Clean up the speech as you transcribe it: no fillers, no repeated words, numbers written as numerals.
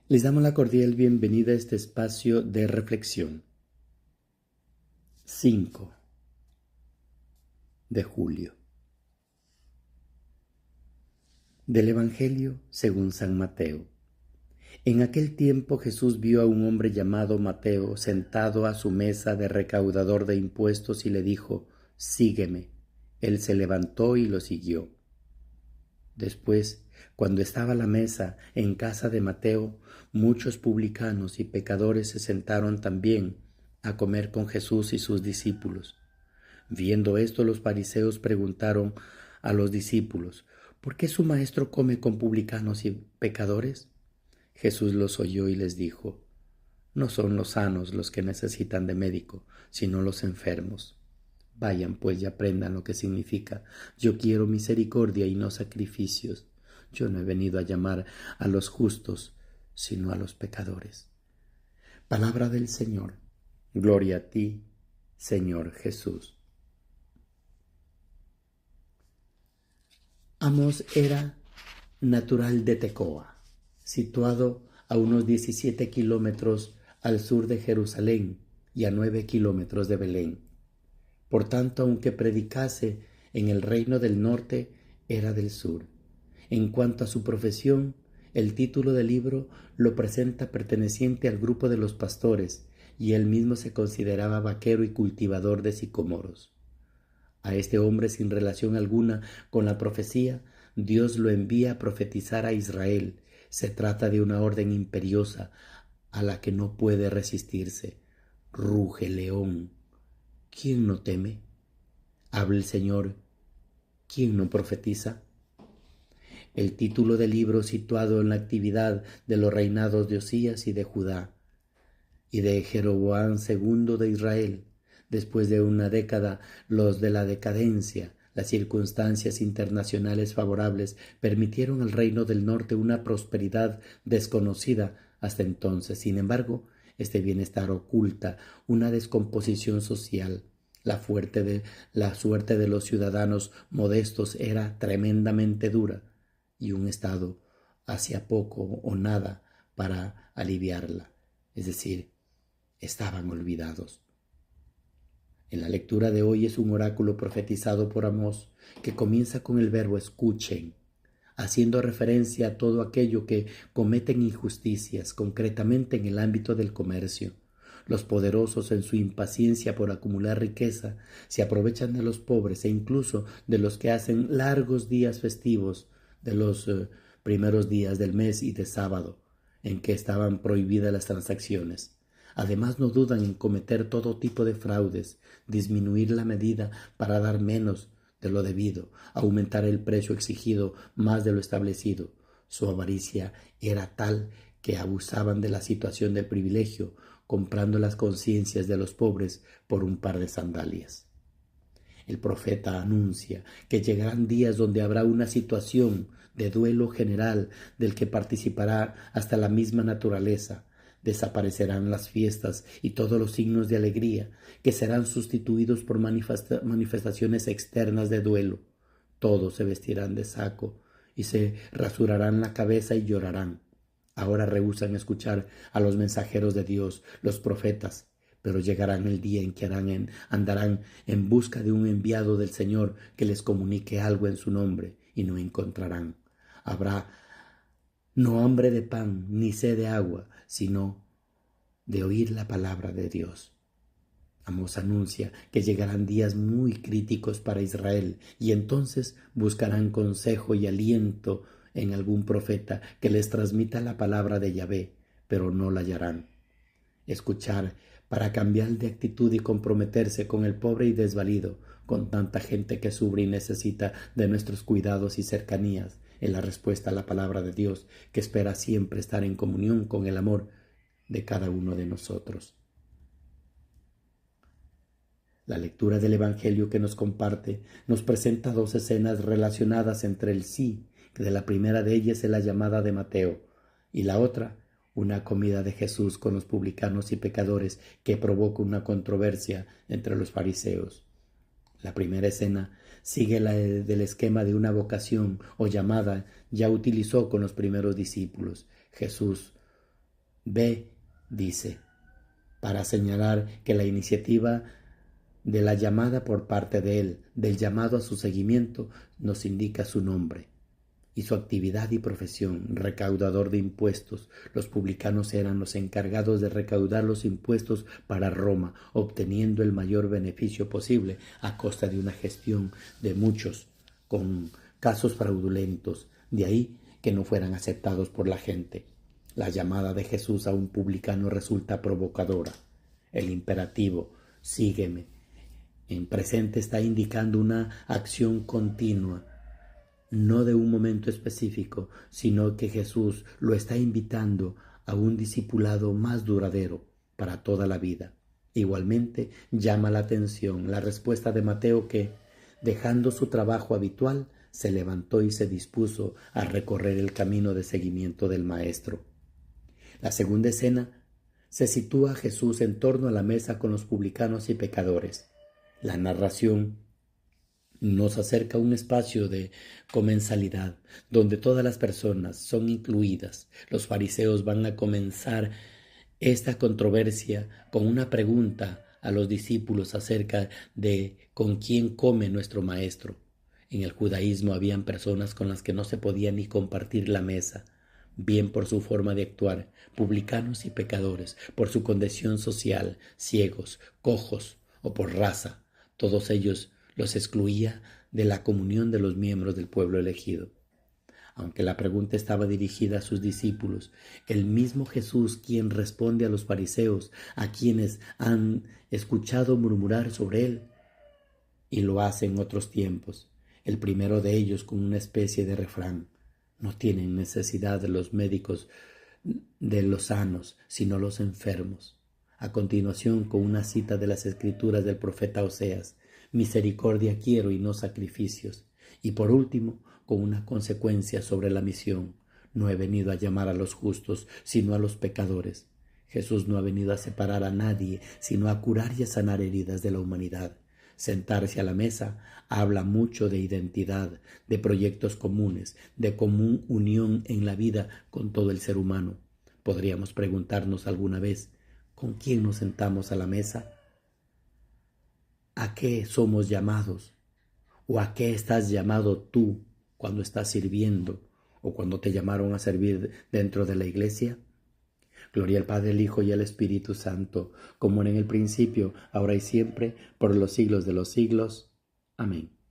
Les damos la cordial bienvenida a este espacio de reflexión. 5 de julio. Del Evangelio según San Mateo. En aquel tiempo Jesús vio a un hombre llamado Mateo sentado a su mesa de recaudador de impuestos y le dijo: «Sígueme». Él se levantó y lo siguió. Después, cuando estaba a la mesa en casa de Mateo, muchos publicanos y pecadores se sentaron también a comer con Jesús y sus discípulos. Viendo esto, los fariseos preguntaron a los discípulos: «¿Por qué su maestro come con publicanos y pecadores?». Jesús los oyó y les dijo: «No son los sanos los que necesitan de médico, sino los enfermos. Vayan pues y aprendan lo que significa: yo quiero misericordia y no sacrificios. Yo no he venido a llamar a los justos, sino a los pecadores». Palabra del Señor. Gloria a ti, Señor Jesús. Amós era natural de Tecoa, situado a unos 17 kilómetros al sur de Jerusalén y a 9 kilómetros de Belén. Por tanto, aunque predicase en el reino del norte, era del sur. En cuanto a su profesión, el título del libro lo presenta perteneciente al grupo de los pastores, y él mismo se consideraba vaquero y cultivador de sicomoros. A este hombre sin relación alguna con la profecía, Dios lo envía a profetizar a Israel. Se trata de una orden imperiosa a la que no puede resistirse. Ruge león. ¿Quién no teme? Habla el Señor. ¿Quién no profetiza? El título del libro, situado en la actividad de los reinados de Osías y de Judá y de Jeroboam II de Israel, después de una década, los de la decadencia, las circunstancias internacionales favorables permitieron al reino del norte una prosperidad desconocida hasta entonces. Sin embargo, este bienestar oculta una descomposición social. La suerte de los ciudadanos modestos era tremendamente dura, y un Estado hacía poco o nada para aliviarla, es decir, estaban olvidados. En la lectura de hoy es un oráculo profetizado por Amós que comienza con el verbo escuchen, haciendo referencia a todo aquello que cometen injusticias, concretamente en el ámbito del comercio. Los poderosos, en su impaciencia por acumular riqueza, se aprovechan de los pobres e incluso de los que hacen largos días festivos, de los primeros días del mes y de sábado, en que estaban prohibidas las transacciones. Además, no dudan en cometer todo tipo de fraudes, disminuir la medida para dar menos de lo debido, aumentar el precio exigido más de lo establecido. Su avaricia era tal que abusaban de la situación de privilegio, comprando las conciencias de los pobres por un par de sandalias. El profeta anuncia que llegarán días donde habrá una situación de duelo general del que participará hasta la misma naturaleza. Desaparecerán las fiestas y todos los signos de alegría, que serán sustituidos por manifestaciones externas de duelo. Todos se vestirán de saco y se rasurarán la cabeza y llorarán. Ahora rehúsan escuchar a los mensajeros de Dios, los profetas, pero llegarán el día en que andarán en busca de un enviado del Señor que les comunique algo en su nombre, y no encontrarán. Habrá no hambre de pan ni sed de agua, sino de oír la palabra de Dios. Amós anuncia que llegarán días muy críticos para Israel, y entonces buscarán consejo y aliento en algún profeta que les transmita la palabra de Yahvé, pero no la hallarán. Escuchar para cambiar de actitud y comprometerse con el pobre y desvalido, con tanta gente que sufre y necesita de nuestros cuidados y cercanías, es la respuesta a la palabra de Dios, que espera siempre estar en comunión con el amor de cada uno de nosotros. La lectura del Evangelio que nos comparte nos presenta dos escenas relacionadas entre el sí, que de la primera de ellas es la llamada de Mateo, y la otra, una comida de Jesús con los publicanos y pecadores que provoca una controversia entre los fariseos. La primera escena sigue la del esquema de una vocación o llamada ya utilizó con los primeros discípulos. Jesús Ve, dice, para señalar que la iniciativa de la llamada por parte de él, del llamado a su seguimiento, nos indica su nombre y su actividad y profesión, recaudador de impuestos. Los publicanos eran los encargados de recaudar los impuestos para Roma, obteniendo el mayor beneficio posible a costa de una gestión de muchos, con casos fraudulentos, de ahí que no fueran aceptados por la gente. La llamada de Jesús a un publicano resulta provocadora. El imperativo, sígueme, en presente está indicando una acción continua, no de un momento específico, sino que Jesús lo está invitando a un discipulado más duradero para toda la vida. Igualmente llama la atención la respuesta de Mateo que, dejando su trabajo habitual, se levantó y se dispuso a recorrer el camino de seguimiento del Maestro. La segunda escena se sitúa a Jesús en torno a la mesa con los publicanos y pecadores. La narración nos acerca a un espacio de comensalidad, donde todas las personas son incluidas. Los fariseos van a comenzar esta controversia con una pregunta a los discípulos acerca de con quién come nuestro maestro. En el judaísmo habían personas con las que no se podía ni compartir la mesa, bien por su forma de actuar, publicanos y pecadores, por su condición social, ciegos, cojos o por raza. Todos ellos los excluía de la comunión de los miembros del pueblo elegido. Aunque la pregunta estaba dirigida a sus discípulos, el mismo Jesús, quien responde a los fariseos, a quienes han escuchado murmurar sobre él, y lo hace en otros tiempos, el primero de ellos con una especie de refrán: no tienen necesidad de los médicos de los sanos, sino los enfermos. A continuación, con una cita de las escrituras del profeta Oseas: misericordia quiero y no sacrificios. Y por último, con una consecuencia sobre la misión: no he venido a llamar a los justos, sino a los pecadores. Jesús no ha venido a separar a nadie, sino a curar y a sanar heridas de la humanidad. Sentarse a la mesa habla mucho de identidad, de proyectos comunes, de común unión en la vida con todo el ser humano. Podríamos preguntarnos alguna vez: ¿con quién nos sentamos a la mesa? ¿A qué somos llamados? ¿O a qué estás llamado tú cuando estás sirviendo o cuando te llamaron a servir dentro de la iglesia? Gloria al Padre, al Hijo y al Espíritu Santo, como era en el principio, ahora y siempre, por los siglos de los siglos. Amén.